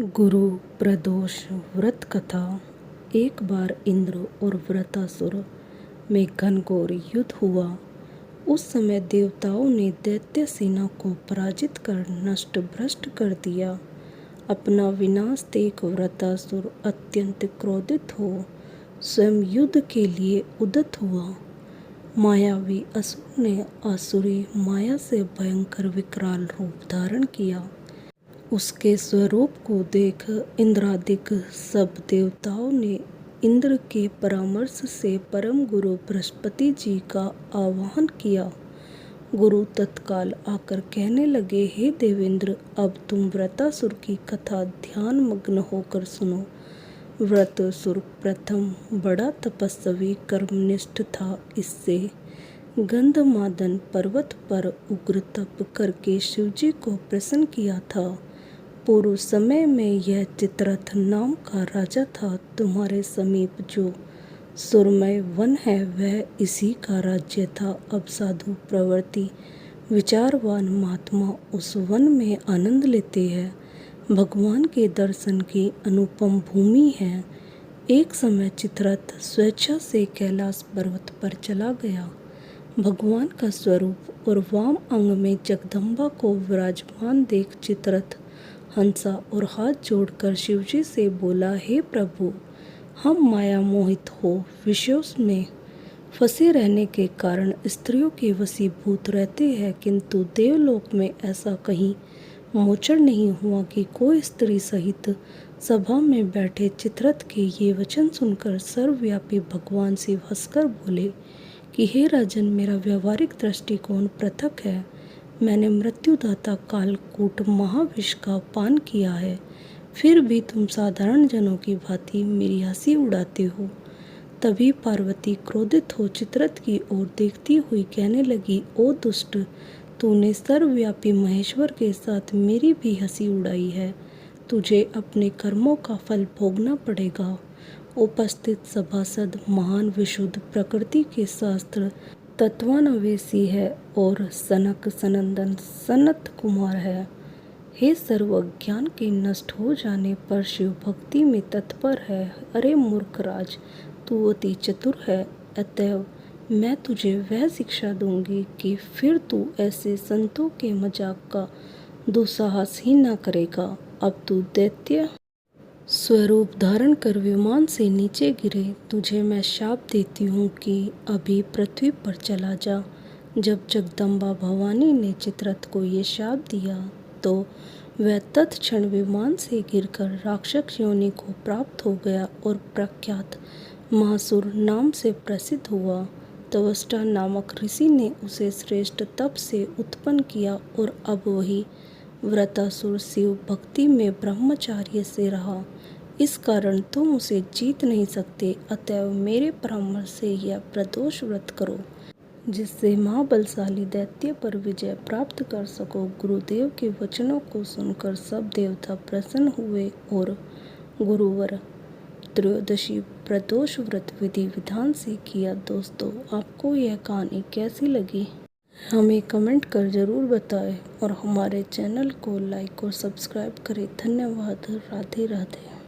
गुरु प्रदोष व्रत कथा। एक बार इंद्र और वृत्रासुर में घनघोर युद्ध हुआ। उस समय देवताओं ने दैत्य सेना को पराजित कर नष्ट भ्रष्ट कर दिया। अपना विनाश देख वृत्रासुर अत्यंत क्रोधित हो स्वयं युद्ध के लिए उद्यत हुआ। मायावी असुर ने आसुरी माया से भयंकर विकराल रूप धारण किया। उसके स्वरूप को देख इंद्रादिक सब देवताओं ने इंद्र के परामर्श से परम गुरु बृहस्पति जी का आवाहन किया। गुरु तत्काल आकर कहने लगे, हे देवेंद्र, अब तुम वृत्रासुर की कथा ध्यान मग्न होकर सुनो। वृत्रासुर प्रथम बड़ा तपस्वी कर्मनिष्ठ था। इससे गंधमादन पर्वत पर उग्र तप करके शिवजी को प्रसन्न किया था। पूर्व समय में यह चित्ररथ नाम का राजा था। तुम्हारे समीप जो सुरमय वन है वह इसी का राज्य था। अब साधु प्रवृत्ति विचारवान महात्मा उस वन में आनंद लेते हैं। भगवान के दर्शन की अनुपम भूमि है। एक समय चित्ररथ स्वेच्छा से कैलाश पर्वत पर चला गया। भगवान का स्वरूप और वाम अंग में जगदम्बा को विराजमान देख चित्ररथ हंसा और हाथ जोड़कर शिवजी से बोला, हे प्रभु, हम माया मोहित हो विषयों में फंसे रहने के कारण स्त्रियों के वशीभूत रहते हैं, किंतु देवलोक में ऐसा कहीं मोचन नहीं हुआ कि कोई स्त्री सहित सभा में बैठे। चित्ररथ के ये वचन सुनकर सर्वव्यापी भगवान शिव हंसकर बोले कि हे राजन, मेरा व्यवहारिक दृष्टिकोण पृथक है। मैंने मृत्युदाता कालकूट महाविष का पान किया है, फिर भी तुम साधारण जनों की भांति मेरी हंसी उड़ाते हो। तभी पार्वती क्रोधित हो चित्ररथ की ओर देखती हुई कहने लगी, ओ दुष्ट, तूने सर्वव्यापी महेश्वर के साथ मेरी भी हंसी उड़ाई है। तुझे अपने कर्मों का फल भोगना पड़ेगा। उपस्थित सभासद महान विशुद्ध प्रकृति के शास्त्र तत्वान्वेषी है और सनक सनंदन सनत कुमार है। हे सर्व अज्ञान के नष्ट हो जाने पर शिव भक्ति में तत्पर है। अरे मूर्ख राज, तू अति चतुर है, अतएव मैं तुझे वह शिक्षा दूंगी कि फिर तू ऐसे संतों के मजाक का दुस्साहस ही न करेगा। अब तू दैत्य स्वरूप धारण कर विमान से नीचे गिरे। तुझे मैं शाप देती हूँ कि अभी पृथ्वी पर चला जा। जब जगदम्बा भवानी ने चित्ररथ को ये शाप दिया तो वह तत्क्षण विमान से गिरकर राक्षस योनि को प्राप्त हो गया और प्रख्यात महासुर नाम से प्रसिद्ध हुआ। त्वष्टा नामक ऋषि ने उसे श्रेष्ठ तप से उत्पन्न किया और अब वही वृत्रासुर शिव भक्ति में ब्रह्मचार्य से रहा। इस कारण तुम उसे जीत नहीं सकते। अतएव मेरे परामर्श से यह प्रदोष व्रत करो, जिससे महाबलशाली दैत्य पर विजय प्राप्त कर सको। गुरुदेव के वचनों को सुनकर सब देवता प्रसन्न हुए और गुरुवर त्रयोदशी प्रदोष व्रत विधि विधान से किया। दोस्तों, आपको यह कहानी कैसी लगी हमें कमेंट कर जरूर बताएं और हमारे चैनल को लाइक और सब्सक्राइब करें। धन्यवाद। राधे राधे।